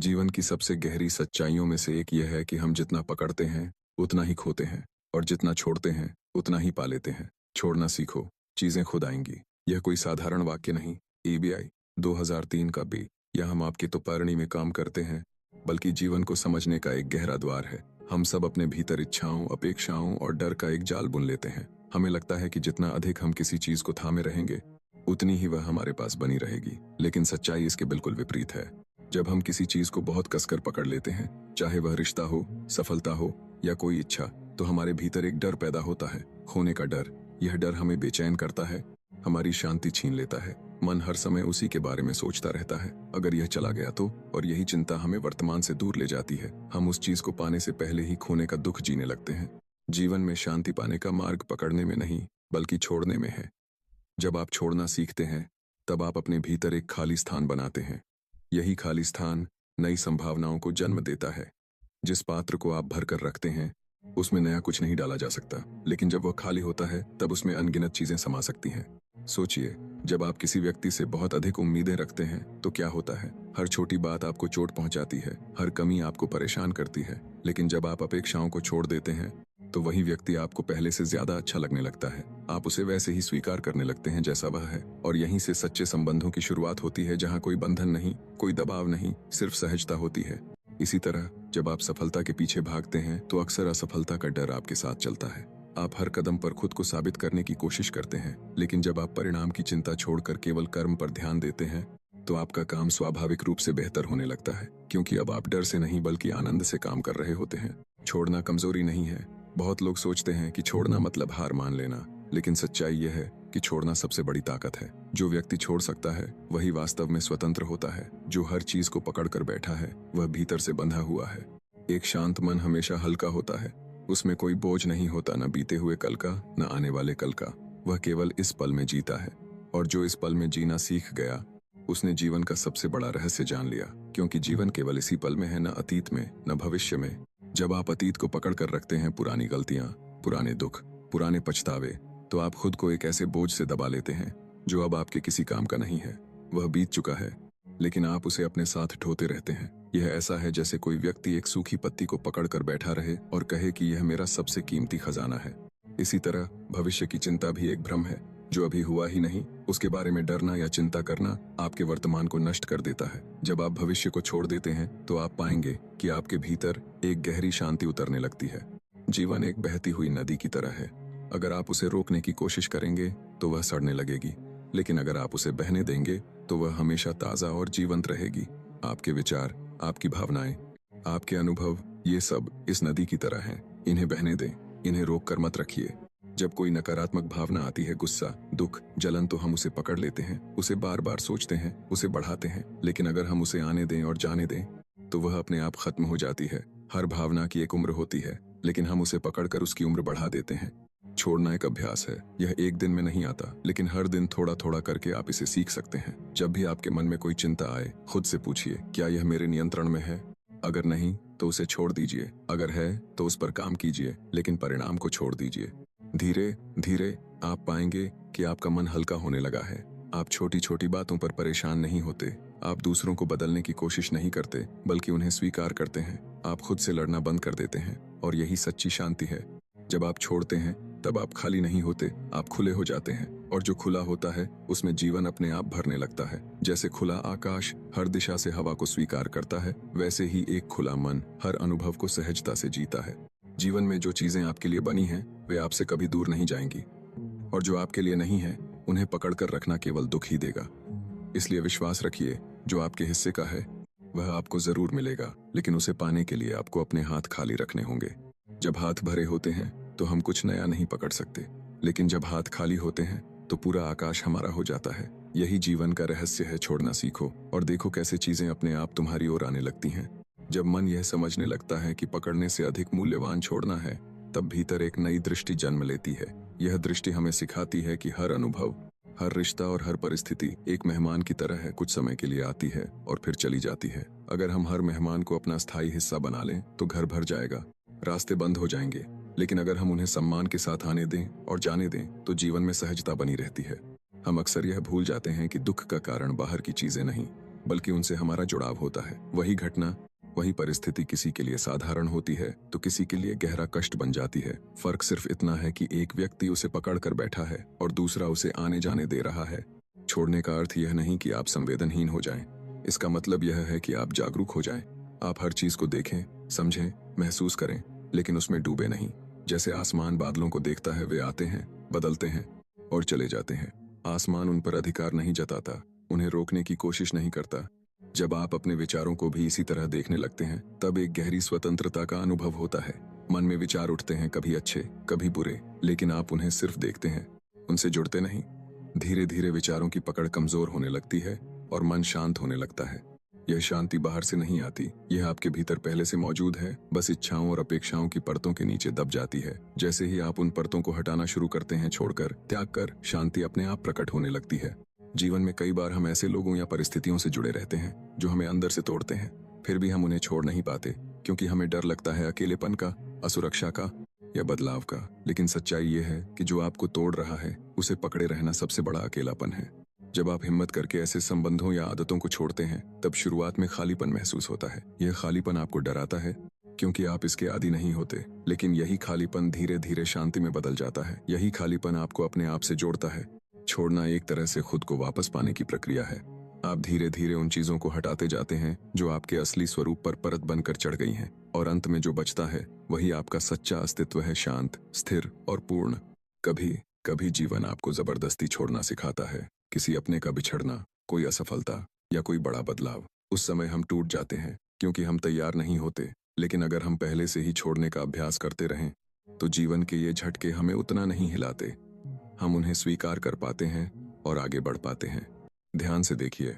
जीवन की सबसे गहरी सच्चाइयों में से एक यह है कि हम जितना पकड़ते हैं उतना ही खोते हैं, और जितना छोड़ते हैं उतना ही पा लेते हैं। छोड़ना सीखो, चीजें खुद आएंगी। यह कोई साधारण वाक्य नहीं। ईबीआई 2003 का बी, यह हम आपके तो पैरणी में काम करते हैं, बल्कि जीवन को समझने का एक गहरा द्वार है। हम सब अपने भीतर इच्छाओं, अपेक्षाओं और डर का एक जाल बुन लेते हैं। हमें लगता है कि जितना अधिक हम किसी चीज को थामे रहेंगे उतनी ही वह हमारे पास बनी रहेगी, लेकिन सच्चाई इसके बिल्कुल विपरीत है। जब हम किसी चीज को बहुत कसकर पकड़ लेते हैं, चाहे वह रिश्ता हो, सफलता हो या कोई इच्छा, तो हमारे भीतर एक डर पैदा होता है, खोने का डर। यह डर हमें बेचैन करता है, हमारी शांति छीन लेता है। मन हर समय उसी के बारे में सोचता रहता है, अगर यह चला गया तो। और यही चिंता हमें वर्तमान से दूर ले जाती है। हम उस चीज को पाने से पहले ही खोने का दुख जीने लगते हैं। जीवन में शांति पाने का मार्ग पकड़ने में नहीं, बल्कि छोड़ने में है। जब आप छोड़ना सीखते हैं, तब आप अपने भीतर एक खाली स्थान बनाते हैं। यही खाली स्थान नई संभावनाओं को जन्म देता है। जिस पात्र को आप भर कर रखते हैं, उसमें नया कुछ नहीं डाला जा सकता, लेकिन जब वह खाली होता है तब उसमें अनगिनत चीजें समा सकती हैं। सोचिए, जब आप किसी व्यक्ति से बहुत अधिक उम्मीदें रखते हैं तो क्या होता है। हर छोटी बात आपको चोट पहुंचाती है, हर कमी आपको परेशान करती है। लेकिन जब आप अपेक्षाओं को छोड़ देते हैं, तो वही व्यक्ति आपको पहले से ज्यादा अच्छा लगने लगता है। आप उसे वैसे ही स्वीकार करने लगते हैं जैसा वह है। और यहीं से सच्चे संबंधों की शुरुआत होती है, जहां कोई बंधन नहीं, कोई दबाव नहीं, सिर्फ सहजता होती है। इसी तरह जब आप सफलता के पीछे भागते हैं, तो अक्सर असफलता का डर आपके साथ चलता है। आप हर कदम पर खुद को साबित करने की कोशिश करते हैं, लेकिन जब आप परिणाम की चिंता छोड़कर केवल कर्म पर ध्यान देते हैं, तो आपका काम स्वाभाविक रूप से बेहतर होने लगता है, क्योंकि अब आप डर से नहीं बल्कि आनंद से काम कर रहे होते हैं। छोड़ना कमजोरी नहीं है। बहुत लोग सोचते हैं कि छोड़ना मतलब हार मान लेना, लेकिन सच्चाई यह है कि छोड़ना सबसे बड़ी ताकत है। जो व्यक्ति छोड़ सकता है वही वास्तव में स्वतंत्र होता है। जो हर चीज को पकड़ कर बैठा है वह भीतर से बंधा हुआ है। एक शांत मन हमेशा हल्का होता है। उसमें कोई बोझ नहीं होता, न बीते हुए कल का, न आने वाले कल का। वह केवल इस पल में जीता है, और जो इस पल में जीना सीख गया, उसने जीवन का सबसे बड़ा रहस्य जान लिया। क्योंकि जीवन केवल इसी पल में है, न अतीत में, न भविष्य में। जब आप अतीत को पकड़ कर रखते हैं, पुरानी गलतियां, पुराने दुख, पुराने पछतावे, तो आप खुद को एक ऐसे बोझ से दबा लेते हैं जो अब आपके किसी काम का नहीं है। वह बीत चुका है, लेकिन आप उसे अपने साथ ढोते रहते हैं। यह ऐसा है जैसे कोई व्यक्ति एक सूखी पत्ती को पकड़ कर बैठा रहे और कहे कि यह मेरा सबसे कीमती खजाना है। इसी तरह भविष्य की चिंता भी एक भ्रम है। जो अभी हुआ ही नहीं, उसके बारे में डरना या चिंता करना आपके वर्तमान को नष्ट कर देता है। जब आप भविष्य को छोड़ देते हैं, तो आप पाएंगे कि आपके भीतर एक गहरी शांति उतरने लगती है। जीवन एक बहती हुई नदी की तरह है। अगर आप उसे रोकने की कोशिश करेंगे तो वह सड़ने लगेगी, लेकिन अगर आप उसे बहने देंगे तो वह हमेशा ताजा और जीवंत रहेगी। आपके विचार, आपकी भावनाएं, आपके अनुभव, ये सब इस नदी की तरह हैं। इन्हें बहने दें, इन्हें रोक कर मत रखिए। जब कोई नकारात्मक भावना आती है, गुस्सा, दुख, जलन, तो हम उसे पकड़ लेते हैं, उसे बार बार सोचते हैं, उसे बढ़ाते हैं। लेकिन अगर हम उसे आने दें और जाने दें, तो वह अपने आप खत्म हो जाती है। हर भावना की एक उम्र होती है, लेकिन हम उसे पकड़कर उसकी उम्र बढ़ा देते हैं। छोड़ना एक अभ्यास है। यह एक दिन में नहीं आता, लेकिन हर दिन थोड़ा थोड़ा करके आप इसे सीख सकते हैं। जब भी आपके मन में कोई चिंता आए, खुद से पूछिए, क्या यह मेरे नियंत्रण में है? अगर नहीं, तो उसे छोड़ दीजिए। अगर है, तो उस पर काम कीजिए, लेकिन परिणाम को छोड़ दीजिए। धीरे धीरे आप पाएंगे कि आपका मन हल्का होने लगा है। आप छोटी छोटी बातों पर परेशान नहीं होते। आप दूसरों को बदलने की कोशिश नहीं करते, बल्कि उन्हें स्वीकार करते हैं। आप खुद से लड़ना बंद कर देते हैं, और यही सच्ची शांति है। जब आप छोड़ते हैं, तब आप खाली नहीं होते, आप खुले हो जाते हैं। और जो खुला होता है, उसमें जीवन अपने आप भरने लगता है। जैसे खुला आकाश हर दिशा से हवा को स्वीकार करता है, वैसे ही एक खुला मन हर अनुभव को सहजता से जीता है। जीवन में जो चीजें आपके लिए बनी हैं, वे आपसे कभी दूर नहीं जाएंगी, और जो आपके लिए नहीं है, उन्हें पकड़कर रखना केवल दुख ही देगा। इसलिए विश्वास रखिए, जो आपके हिस्से का है वह आपको जरूर मिलेगा, लेकिन उसे पाने के लिए आपको अपने हाथ खाली रखने होंगे। जब हाथ भरे होते हैं तो हम कुछ नया नहीं पकड़ सकते, लेकिन जब हाथ खाली होते हैं तो पूरा आकाश हमारा हो जाता है। यही जीवन का रहस्य है। छोड़ना सीखो और देखो कैसे चीजें अपने आप तुम्हारी ओर आने लगती हैं। जब मन यह समझने लगता है कि पकड़ने से अधिक मूल्यवान छोड़ना है, तब भीतर एक नई दृष्टि जन्म लेती है। यह दृष्टि हमें सिखाती है कि हर अनुभव, हर रिश्ता और हर परिस्थिति एक मेहमान की तरह है। कुछ समय के लिए आती है और फिर चली जाती है। अगर हम हर मेहमान को अपना स्थायी हिस्सा बना लें, तो घर भर जाएगा, रास्ते बंद हो जाएंगे। लेकिन अगर हम उन्हें सम्मान के साथ आने दें और जाने दें, तो जीवन में सहजता बनी रहती है। हम अक्सर यह भूल जाते हैं कि दुख का कारण बाहर की चीजें नहीं, बल्कि उनसे हमारा जुड़ाव होता है। वही घटना, वही परिस्थिति किसी के लिए साधारण होती है तो किसी के लिए गहरा कष्ट बन जाती है। फर्क सिर्फ इतना है कि एक व्यक्ति उसे पकड़ कर बैठा है और दूसरा उसे आने जाने दे रहा है। छोड़ने का अर्थ यह नहीं कि आप संवेदनहीन हो जाएं। इसका मतलब यह है कि आप जागरूक हो जाएं। आप हर चीज को देखें, समझें, महसूस करें, लेकिन उसमें डूबे नहीं। जैसे आसमान बादलों को देखता है, वे आते हैं, बदलते हैं और चले जाते हैं। आसमान उन पर अधिकार नहीं जताता, उन्हें रोकने की कोशिश नहीं करता। जब आप अपने विचारों को भी इसी तरह देखने लगते हैं, तब एक गहरी स्वतंत्रता का अनुभव होता है। मन में विचार उठते हैं, कभी अच्छे, कभी बुरे, लेकिन आप उन्हें सिर्फ देखते हैं, उनसे जुड़ते नहीं। धीरे धीरे विचारों की पकड़ कमजोर होने लगती है और मन शांत होने लगता है। यह शांति बाहर से नहीं आती, यह आपके भीतर पहले से मौजूद है, बस इच्छाओं और अपेक्षाओं की परतों के नीचे दब जाती है। जैसे ही आप उन परतों को हटाना शुरू करते हैं, छोड़कर, त्याग कर, शांति अपने आप प्रकट होने लगती है। जीवन में कई बार हम ऐसे लोगों या परिस्थितियों से जुड़े रहते हैं जो हमें अंदर से तोड़ते हैं, फिर भी हम उन्हें छोड़ नहीं पाते, क्योंकि हमें डर लगता है अकेलेपन का, असुरक्षा का या बदलाव का। लेकिन सच्चाई यह है कि जो आपको तोड़ रहा है, उसे पकड़े रहना सबसे बड़ा अकेलापन है। जब आप हिम्मत करके ऐसे संबंधों या आदतों को छोड़ते हैं, तब शुरुआत में खालीपन महसूस होता है। यह खालीपन आपको डराता है, क्योंकि आप इसके आदी नहीं होते, लेकिन यही खालीपन धीरे धीरे शांति में बदल जाता है। यही खालीपन आपको अपने आप से जोड़ता है। छोड़ना एक तरह से खुद को वापस पाने की प्रक्रिया है। आप धीरे धीरे उन चीजों को हटाते जाते हैं जो आपके असली स्वरूप पर परत बनकर चढ़ गई हैं, और अंत में जो बचता है वही आपका सच्चा अस्तित्व है, शांत, स्थिर और पूर्ण। कभी कभी जीवन आपको जबरदस्ती छोड़ना सिखाता है, किसी अपने का बिछड़ना, कोई असफलता या कोई बड़ा बदलाव। उस समय हम टूट जाते हैं क्योंकि हम तैयार नहीं होते, लेकिन अगर हम पहले से ही छोड़ने का अभ्यास करते रहें तो जीवन के ये झटके हमें उतना नहीं हिलाते। हम उन्हें स्वीकार कर पाते हैं और आगे बढ़ पाते हैं। ध्यान से देखिए,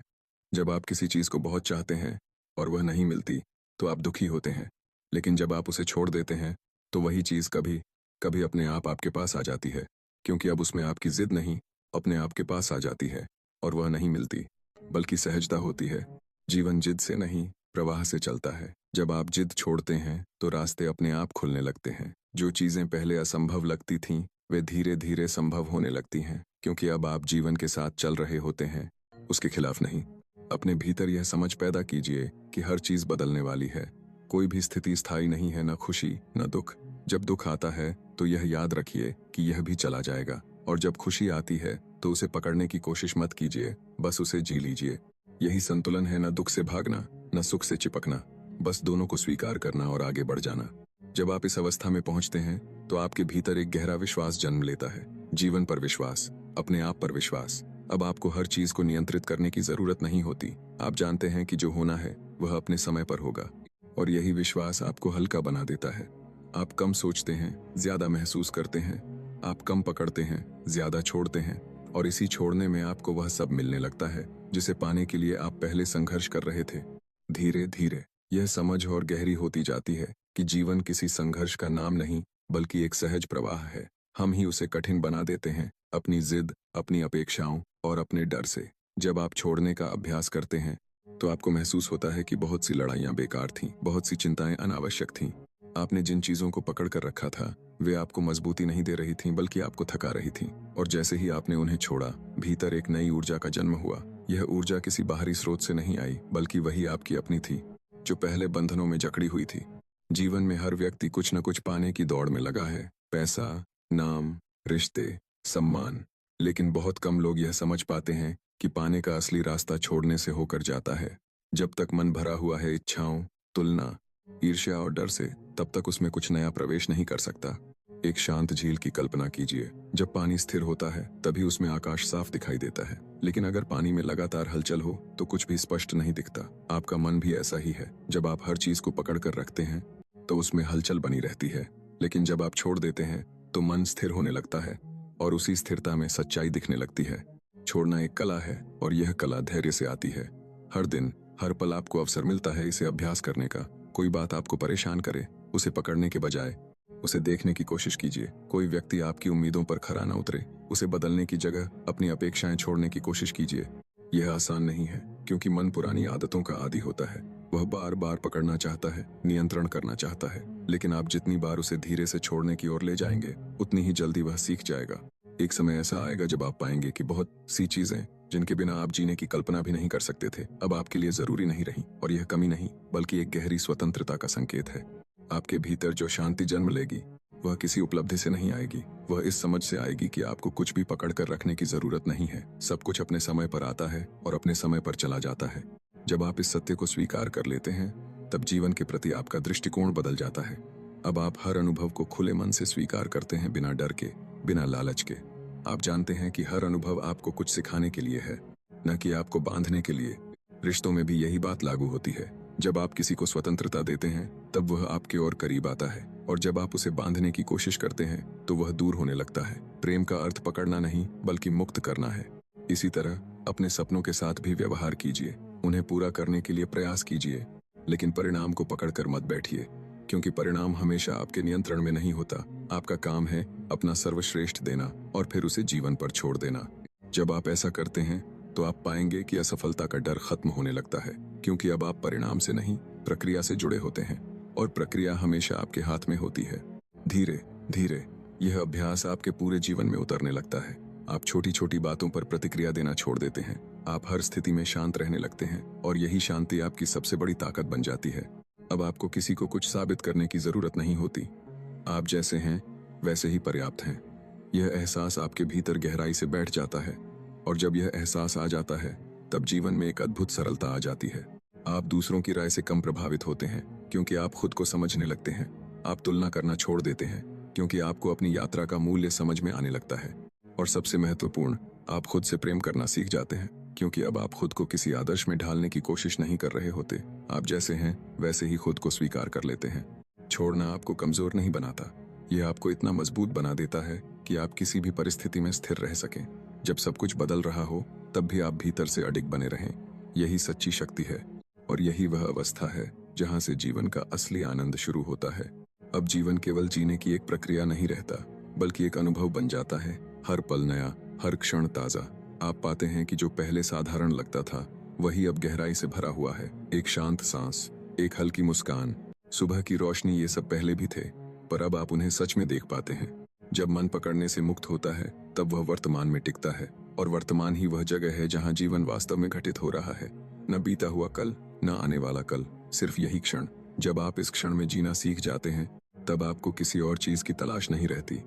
जब आप किसी चीज को बहुत चाहते हैं और वह नहीं मिलती तो आप दुखी होते हैं, लेकिन जब आप उसे छोड़ देते हैं तो वही चीज कभी कभी अपने आप आपके पास आ जाती है, क्योंकि अब उसमें आपकी जिद नहीं, अपने आप के पास आ जाती है, और वह नहीं मिलती बल्कि सहजता होती है। जीवन जिद से नहीं, प्रवाह से चलता है। जब आप जिद छोड़ते हैं तो रास्ते अपने आप खुलने लगते हैं। जो चीजें पहले असंभव लगती थीं, वे धीरे धीरे संभव होने लगती हैं, क्योंकि अब आप जीवन के साथ चल रहे होते हैं, उसके खिलाफ नहीं। अपने भीतर यह समझ पैदा कीजिए कि हर चीज बदलने वाली है। कोई भी स्थिति स्थायी नहीं है, न खुशी न दुख। जब दुख आता है तो यह याद रखिए कि यह भी चला जाएगा, और जब खुशी आती है तो उसे पकड़ने की कोशिश मत कीजिए, बस उसे जी लीजिए। यही संतुलन है, न दुख से भागना, न सुख से चिपकना, बस दोनों को स्वीकार करना और आगे बढ़ जाना। जब आप इस अवस्था में पहुंचते हैं तो आपके भीतर एक गहरा विश्वास जन्म लेता है। जीवन पर विश्वास, अपने आप पर विश्वास। अब आपको हर चीज को नियंत्रित करने की जरूरत नहीं होती। आप जानते हैं कि जो होना है वह अपने समय पर होगा, और यही विश्वास आपको हल्का बना देता है। आप कम सोचते हैं, ज्यादा महसूस करते हैं। आप कम पकड़ते हैं, ज्यादा छोड़ते हैं, और इसी छोड़ने में आपको वह सब मिलने लगता है जिसे पाने के लिए आप पहले संघर्ष कर रहे थे। धीरे धीरे यह समझ और गहरी होती जाती है कि जीवन किसी संघर्ष का नाम नहीं, बल्कि एक सहज प्रवाह है। हम ही उसे कठिन बना देते हैं, अपनी जिद, अपनी अपेक्षाओं और अपने डर से। जब आप छोड़ने का अभ्यास करते हैं तो आपको महसूस होता है कि बहुत सी लड़ाइयां बेकार थीं, बहुत सी चिंताएं अनावश्यक थीं। आपने जिन चीजों को पकड़ कर रखा था वे आपको मजबूती नहीं दे रही थीं, बल्कि आपको थका रही थीं। और जैसे ही आपने उन्हें छोड़ा, भीतर एक नई ऊर्जा का जन्म हुआ। यह ऊर्जा किसी बाहरी स्रोत से नहीं आई, बल्कि वही आपकी अपनी थी, जो पहले बंधनों में जकड़ी हुई थी। जीवन में हर व्यक्ति कुछ न कुछ पाने की दौड़ में लगा है, पैसा, नाम, रिश्ते, सम्मान। लेकिन बहुत कम लोग यह समझ पाते हैं कि पाने का असली रास्ता छोड़ने से होकर जाता है। जब तक मन भरा हुआ है इच्छाओं, तुलना, ईर्ष्या और डर से, तब तक उसमें कुछ नया प्रवेश नहीं कर सकता। एक शांत झील की कल्पना कीजिए। जब पानी स्थिर होता है तभी उसमें आकाश साफ दिखाई देता है, लेकिन अगर पानी में लगातार हलचल हो तो कुछ भी स्पष्ट नहीं दिखता। आपका मन भी ऐसा ही है। जब आप हर चीज को पकड़ कर रखते हैं तो उसमें हलचल बनी रहती है, लेकिन जब आप छोड़ देते हैं तो मन स्थिर होने लगता है, और उसी स्थिरता में सच्चाई दिखने लगती है। छोड़ना एक कला है, और यह कला धैर्य से आती है। हर दिन, हर पल आपको अवसर मिलता है इसे अभ्यास करने का। कोई बात आपको परेशान करे, उसे पकड़ने के बजाय उसे देखने की कोशिश कीजिए। कोई व्यक्ति आपकी उम्मीदों पर खरा न उतरे, उसे बदलने की जगह अपनी अपेक्षाएं छोड़ने की कोशिश कीजिए। यह आसान नहीं है, क्योंकि मन पुरानी आदतों का आदी होता है। वह बार बार पकड़ना चाहता है, नियंत्रण करना चाहता है। लेकिन आप जितनी बार उसे धीरे से छोड़ने की ओर ले जाएंगे, उतनी ही जल्दी वह सीख जाएगा। एक समय ऐसा आएगा जब आप पाएंगे कि बहुत सी चीजें जिनके बिना आप जीने की कल्पना भी नहीं कर सकते थे, अब आपके लिए जरूरी नहीं रही। और यह कमी नहीं, बल्कि एक गहरी स्वतंत्रता का संकेत है। आपके भीतर जो शांति जन्म लेगी, वह किसी उपलब्धि से नहीं आएगी। वह इस समझ से आएगी कि आपको कुछ भी पकड़ कर रखने की जरूरत नहीं है। सब कुछ अपने समय पर आता है और अपने समय पर चला जाता है। जब आप इस सत्य को स्वीकार कर लेते हैं, तब जीवन के प्रति आपका दृष्टिकोण बदल जाता है। अब आप हर अनुभव को खुले मन से स्वीकार करते हैं, बिना डर के, बिना लालच के। आप जानते हैं कि हर अनुभव आपको कुछ सिखाने के लिए है, न कि आपको बांधने के लिए। रिश्तों में भी यही बात लागू होती है। जब आप किसी को स्वतंत्रता देते हैं, तब वह आपके और करीब आता है, और जब आप उसे बांधने की कोशिश करते हैं, तो वह दूर होने लगता है। प्रेम का अर्थ पकड़ना नहीं, बल्कि मुक्त करना है। इसी तरह अपने सपनों के साथ भी व्यवहार कीजिए। उन्हें पूरा करने के लिए प्रयास कीजिए, लेकिन परिणाम को पकड़कर मत बैठिए, क्योंकि परिणाम हमेशा आपके नियंत्रण में नहीं होता। आपका काम है अपना सर्वश्रेष्ठ देना और फिर उसे जीवन पर छोड़ देना। जब आप ऐसा करते हैं, तो आप पाएंगे कि असफलता का डर खत्म होने लगता है, क्योंकि अब आप परिणाम से नहीं, प्रक्रिया से जुड़े होते हैं, और प्रक्रिया हमेशा आपके हाथ में होती है। धीरे धीरे यह अभ्यास आपके पूरे जीवन में उतरने लगता है। आप छोटी छोटी बातों पर प्रतिक्रिया देना छोड़ देते हैं। आप हर स्थिति में शांत रहने लगते हैं, और यही शांति आपकी सबसे बड़ी ताकत बन जाती है। अब आपको किसी को कुछ साबित करने की जरूरत नहीं होती। आप जैसे हैं वैसे ही पर्याप्त हैं। यह एहसास आपके भीतर गहराई से बैठ जाता है, और जब यह एहसास आ जाता है, तब जीवन में एक अद्भुत सरलता आ जाती है। आप दूसरों की राय से कम प्रभावित होते हैं, क्योंकि आप खुद को समझने लगते हैं। आप तुलना करना छोड़ देते हैं, क्योंकि आपको अपनी यात्रा का मूल्य समझ में आने लगता है। और सबसे महत्वपूर्ण, आप खुद से प्रेम करना सीख जाते हैं, क्योंकि अब आप खुद को किसी आदर्श में ढालने की कोशिश नहीं कर रहे होते। आप जैसे हैं वैसे ही खुद को स्वीकार कर लेते हैं। छोड़ना आपको कमजोर नहीं बनाता, यह आपको इतना मजबूत बना देता है कि आप किसी भी परिस्थिति में स्थिर रह सकें। जब सब कुछ बदल रहा हो, तब भी आप भीतर से अडिग बने रहें। यही सच्ची शक्ति है, और यही वह अवस्था है जहां से जीवन का असली आनंद शुरू होता है। अब जीवन केवल जीने की एक प्रक्रिया नहीं रहता, बल्कि एक अनुभव बन जाता है। हर पल नया, हर क्षण ताजा। आप पाते हैं कि जो पहले साधारण लगता था, वही अब गहराई से भरा हुआ है। एक शांत सांस, एक हल्की मुस्कान, सुबह की रोशनी, ये सब पहले भी थे, पर अब आप उन्हें सच में देख पाते हैं। जब मन पकड़ने से मुक्त होता है, तब वह वर्तमान में टिकता है, और वर्तमान ही वह जगह है जहां जीवन वास्तव में घटित हो रहा है। न बीता हुआ कल, न आने वाला कल, सिर्फ यही क्षण। जब आप इस क्षण में जीना सीख जाते हैं, तब आपको किसी और चीज की तलाश नहीं रहती।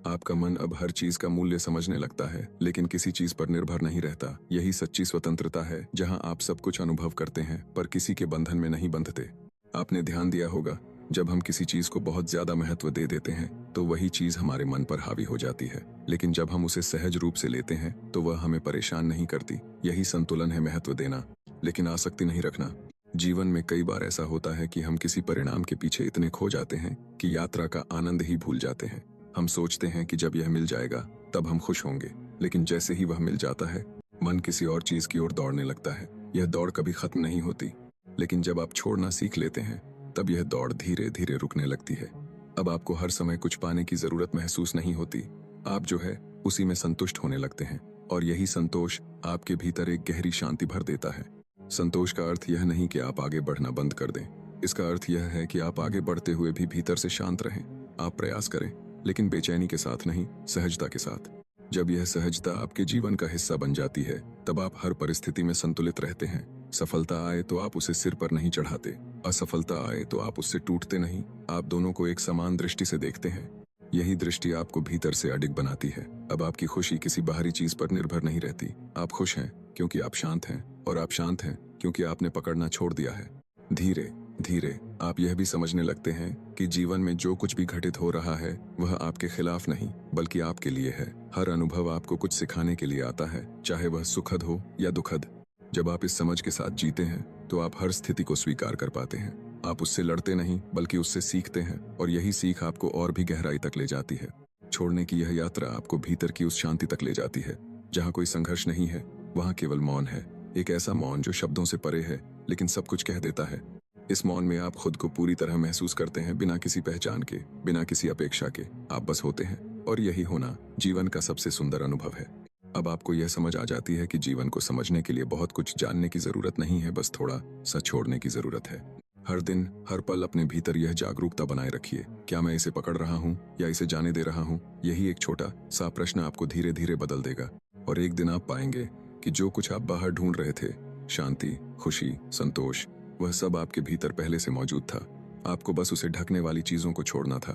आपका मन अब हर चीज का मूल्य समझने लगता है, लेकिन किसी चीज पर निर्भर नहीं रहता। यही सच्ची स्वतंत्रता है, जहां आप सब कुछ अनुभव करते हैं, पर किसी के बंधन में नहीं बंधते। आपने ध्यान दिया होगा, जब हम किसी चीज को बहुत ज्यादा महत्व दे देते हैं, तो वही चीज हमारे मन पर हावी हो जाती है, लेकिन जब हम उसे सहज रूप से लेते हैं, तो वह हमें परेशान नहीं करती। यही संतुलन है, महत्व देना लेकिन आसक्ति नहीं रखना। जीवन में कई बार ऐसा होता है कि हम किसी परिणाम के पीछे इतने खो जाते हैं कि यात्रा का आनंद ही भूल जाते हैं। हम सोचते हैं कि जब यह मिल जाएगा तब हम खुश होंगे, लेकिन जैसे ही वह मिल जाता है, मन किसी और चीज की ओर दौड़ने लगता है। यह दौड़ कभी खत्म नहीं होती, लेकिन जब आप छोड़ना सीख लेते हैं, तब यह दौड़ धीरे धीरे रुकने लगती है। अब आपको हर समय कुछ पाने की जरूरत महसूस नहीं होती। आप जो है उसी में संतुष्ट होने लगते हैं, और यही संतोष आपके भीतर एक गहरी शांति भर देता है। संतोष का अर्थ यह नहीं कि आप आगे बढ़ना बंद कर दें। इसका अर्थ यह है कि आप आगे बढ़ते हुए भी भीतर से शांत रहें। आप प्रयास करें, लेकिन बेचैनी के साथ नहीं, सहजता के साथ। जब यह सहजता आपके जीवन का हिस्सा बन जाती है, तब आप हर परिस्थिति में संतुलित रहते हैं। सफलता आए तो आप उसे सिर पर नहीं चढ़ाते, असफलता आए तो आप उससे टूटते नहीं। आप दोनों को एक समान दृष्टि से देखते हैं। यही दृष्टि आपको भीतर से अडिग बनाती है। अब आपकी खुशी किसी बाहरी चीज पर निर्भर नहीं रहती। आप खुश हैं क्योंकि आप शांत हैं, और आप शांत हैं क्योंकि आपने पकड़ना छोड़ दिया है। धीरे धीरे आप यह भी समझने लगते हैं कि जीवन में जो कुछ भी घटित हो रहा है, वह आपके खिलाफ नहीं, बल्कि आपके लिए है। हर अनुभव आपको कुछ सिखाने के लिए आता है, चाहे वह सुखद हो या दुखद। जब आप इस समझ के साथ जीते हैं, तो आप हर स्थिति को स्वीकार कर पाते हैं। आप उससे लड़ते नहीं, बल्कि उससे सीखते हैं, और यही सीख आपको और भी गहराई तक ले जाती है। छोड़ने की यह यात्रा आपको भीतर की उस शांति तक ले जाती है, जहाँ कोई संघर्ष नहीं है, वहाँ केवल मौन है। एक ऐसा मौन जो शब्दों से परे है, लेकिन सब कुछ कह देता है। इस मौन में आप खुद को पूरी तरह महसूस करते हैं, बिना किसी पहचान के, बिना किसी अपेक्षा के। आप बस होते हैं, और यही होना जीवन का सबसे सुंदर अनुभव है। अब आपको यह समझ आ जाती है कि जीवन को समझने के लिए बहुत कुछ जानने की जरूरत नहीं है, बस थोड़ा सा छोड़ने की जरूरत है। हर दिन, हर पल अपने भीतर यह जागरूकता बनाए रखिए, क्या मैं इसे पकड़ रहा हूँ या इसे जाने दे रहा हूँ। यही एक छोटा सा प्रश्न आपको धीरे धीरे बदल देगा, और एक दिन आप पाएंगे कि जो कुछ आप बाहर ढूंढ रहे थे, शांति, खुशी, संतोष, वह सब आपके भीतर पहले से मौजूद था। आपको बस उसे ढकने वाली चीजों को छोड़ना था।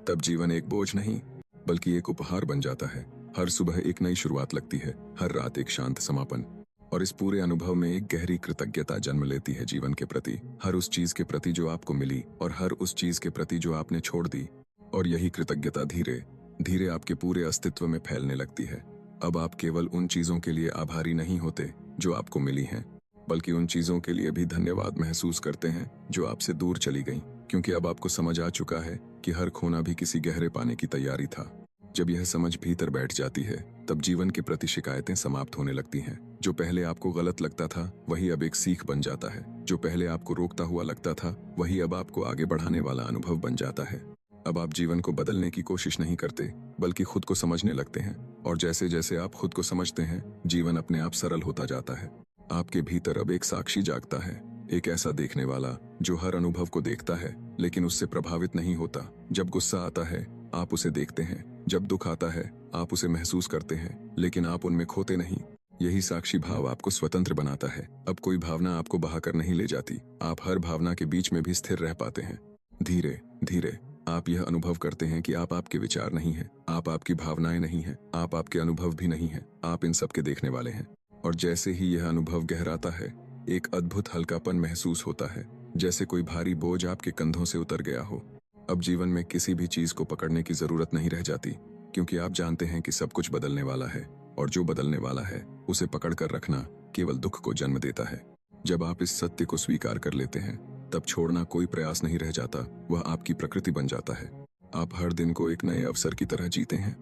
तब जीवन एक बोझ नहीं, बल्कि एक उपहार बन जाता है। हर सुबह एक नई शुरुआत लगती है, हर रात एक शांत समापन। और इस पूरे अनुभव में एक गहरी कृतज्ञता जन्म लेती है जीवन के प्रति, हर उस चीज के प्रति जो आपको मिली और हर उस चीज के प्रति जो आपने छोड़ दी। और यही कृतज्ञता धीरे धीरे आपके पूरे अस्तित्व में फैलने लगती है। अब आप केवल उन चीजों के लिए आभारी नहीं होते जो आपको मिली हैं, बल्कि उन चीजों के लिए भी धन्यवाद महसूस करते हैं जो आपसे दूर चली गईं, क्योंकि अब आपको समझ आ चुका है कि हर खोना भी किसी गहरे पाने की तैयारी था। जब यह समझ भीतर बैठ जाती है, तब जीवन के प्रति शिकायतें समाप्त होने लगती हैं। जो पहले आपको गलत लगता था, वही अब एक सीख बन जाता है। जो पहले आपको रोकता हुआ लगता था, वही अब आपको आगे बढ़ाने वाला अनुभव बन जाता है। अब आप जीवन को बदलने की कोशिश नहीं करते, बल्कि खुद को समझने लगते हैं। और जैसे जैसे आप खुद को समझते हैं, जीवन अपने आप सरल होता जाता है। आपके भीतर अब एक साक्षी जागता है, एक ऐसा देखने वाला जो हर अनुभव को देखता है लेकिन उससे प्रभावित नहीं होता। जब गुस्सा आता है, आप उसे देखते हैं। जब दुख आता है, आप उसे महसूस करते हैं, लेकिन आप उनमें खोते नहीं। यही साक्षी भाव आपको स्वतंत्र बनाता है। अब कोई भावना आपको बहाकर नहीं ले जाती, आप हर भावना के बीच में भी स्थिर रह पाते हैं। धीरे धीरे आप यह अनुभव करते हैं कि आप आपके विचार नहीं हैं, आप आपकी भावनाएं नहीं हैं, आप आपके अनुभव भी नहीं हैं, आप इन सब के देखने वाले हैं। और जैसे ही यह अनुभव गहराता है, एक अद्भुत हल्कापन महसूस होता है, जैसे कोई भारी बोझ आपके कंधों से उतर गया हो। अब जीवन में किसी भी चीज को पकड़ने की जरूरत नहीं रह जाती, क्योंकि आप जानते हैं कि सब कुछ बदलने वाला है, और जो बदलने वाला है उसे पकड़ कर रखना केवल दुख को जन्म देता है। जब आप इस सत्य को स्वीकार कर लेते हैं, तब छोड़ना कोई प्रयास नहीं रह जाता, वह आपकी प्रकृति बन जाता है। आप हर दिन को एक नए अवसर की तरह जीते हैं।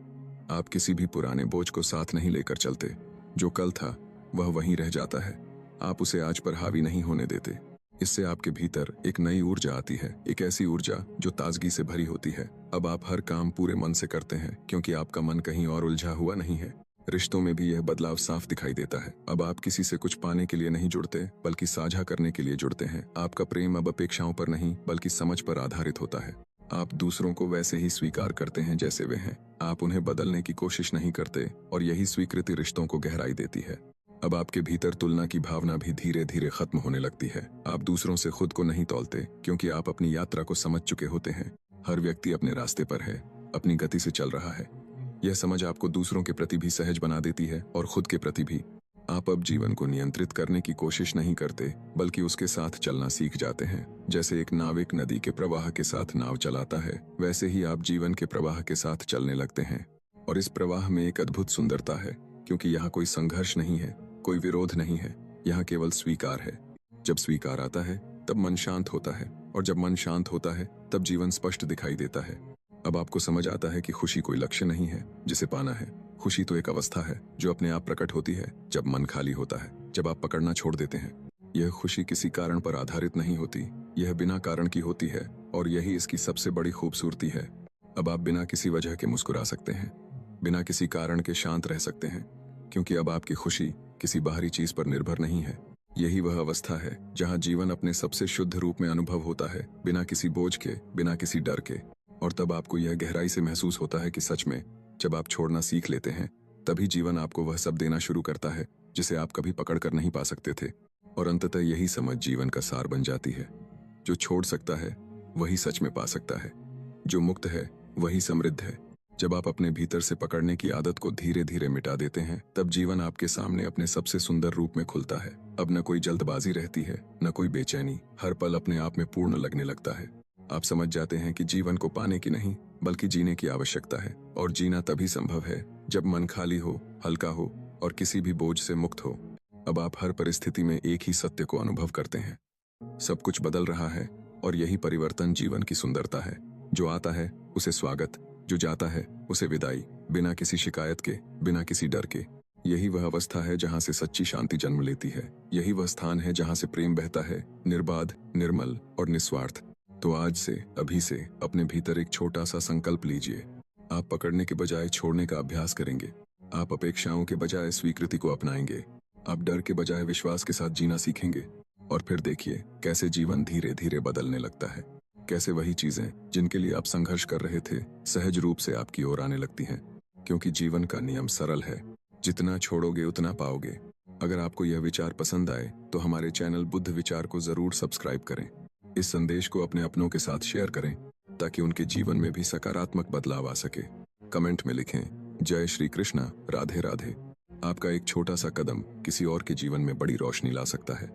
आप किसी भी पुराने बोझ को साथ नहीं लेकर चलते। जो कल था वह वहीं रह जाता है, आप उसे आज पर हावी नहीं होने देते। इससे आपके भीतर एक नई ऊर्जा आती है, एक ऐसी ऊर्जा जो ताजगी से भरी होती है। अब आप हर काम पूरे मन से करते हैं, क्योंकि आपका मन कहीं और उलझा हुआ नहीं है। रिश्तों में भी यह बदलाव साफ दिखाई देता है। अब आप किसी से कुछ पाने के लिए नहीं जुड़ते, बल्कि साझा करने के लिए जुड़ते हैं। आपका प्रेम अब अपेक्षाओं पर नहीं, बल्कि समझ पर आधारित होता है। आप दूसरों को वैसे ही स्वीकार करते हैं जैसे वे हैं, आप उन्हें बदलने की कोशिश नहीं करते, और यही स्वीकृति रिश्तों को गहराई देती है। अब आपके भीतर तुलना की भावना भी धीरे धीरे खत्म होने लगती है। आप दूसरों से खुद को नहीं तौलते, क्योंकि आप अपनी यात्रा को समझ चुके होते हैं। हर व्यक्ति अपने रास्ते पर है, अपनी गति से चल रहा है। यह समझ आपको दूसरों के प्रति भी सहज बना देती है, और खुद के प्रति भी। आप अब जीवन को नियंत्रित करने की कोशिश नहीं करते, बल्कि उसके साथ चलना सीख जाते हैं। जैसे एक नाविक नदी के प्रवाह के साथ नाव चलाता है, वैसे ही आप जीवन के प्रवाह के साथ चलने लगते हैं। और इस प्रवाह में एक अद्भुत सुंदरता है, क्योंकि यहाँ कोई संघर्ष नहीं है, कोई विरोध नहीं है, यहाँ केवल स्वीकार है। जब स्वीकार आता है, तब मन शांत होता है, और जब मन शांत होता है, तब जीवन स्पष्ट दिखाई देता है। अब आपको समझ आता है कि खुशी कोई लक्ष्य नहीं है जिसे पाना है। खुशी तो एक अवस्था है जो अपने आप प्रकट होती है जब मन खाली होता है, जब आप पकड़ना छोड़ देते हैं। यह खुशी किसी कारण पर आधारित नहीं होती, यह बिना कारण की होती है, और यही इसकी सबसे बड़ी खूबसूरती है। अब आप बिना किसी वजह के मुस्कुरा सकते हैं, बिना किसी कारण के शांत रह सकते हैं, क्योंकि अब आपकी खुशी किसी बाहरी चीज पर निर्भर नहीं है। यही वह अवस्था है जहाँ जीवन अपने सबसे शुद्ध रूप में अनुभव होता है, बिना किसी बोझ के, बिना किसी डर के। और तब आपको यह गहराई से महसूस होता है कि सच में जब आप छोड़ना सीख लेते हैं, तभी जीवन आपको वह सब देना शुरू करता है जिसे आप कभी पकड़ कर नहीं पा सकते थे। और अंततः यही समझ जीवन का सार बन जाती है। जो छोड़ सकता है वही सच में पा सकता है, जो मुक्त है वही समृद्ध है। जब आप अपने भीतर से पकड़ने की आदत को धीरे धीरे मिटा देते हैं, तब जीवन आपके सामने अपने सबसे सुंदर रूप में खुलता है। अब न कोई जल्दबाजी रहती है, न कोई बेचैनी, हर पल अपने आप में पूर्ण लगने लगता है। आप समझ जाते हैं कि जीवन को पाने की नहीं, बल्कि जीने की आवश्यकता है। और जीना तभी संभव है जब मन खाली हो, हल्का हो, और किसी भी बोझ से मुक्त हो। अब आप हर परिस्थिति में एक ही सत्य को अनुभव करते हैं, सब कुछ बदल रहा है, और यही परिवर्तन जीवन की सुंदरता है। जो आता है उसे स्वागत, जो जाता है उसे विदाई, बिना किसी शिकायत के, बिना किसी डर के। यही वह अवस्था है जहाँ से सच्ची शांति जन्म लेती है। यही वह स्थान है जहाँ से प्रेम बहता है, निर्बाध, निर्मल और निस्वार्थ। तो आज से, अभी से अपने भीतर एक छोटा सा संकल्प लीजिए। आप पकड़ने के बजाय छोड़ने का अभ्यास करेंगे। आप अपेक्षाओं के बजाय स्वीकृति को अपनाएंगे। आप डर के बजाय विश्वास के साथ जीना सीखेंगे। और फिर देखिए कैसे जीवन धीरे धीरे बदलने लगता है। कैसे वही चीजें जिनके लिए आप संघर्ष कर रहे थे, सहज रूप से आपकी ओर आने लगती हैं। क्योंकि जीवन का नियम सरल है, जितना छोड़ोगे उतना पाओगे। अगर आपको यह विचार पसंद आए तो हमारे चैनल बुद्ध विचार को जरूर सब्सक्राइब करें। इस संदेश को अपने अपनों के साथ शेयर करें ताकि उनके जीवन में भी सकारात्मक बदलाव आ सके। कमेंट में लिखें, जय श्री कृष्णा, राधे राधे। आपका एक छोटा सा कदम किसी और के जीवन में बड़ी रोशनी ला सकता है।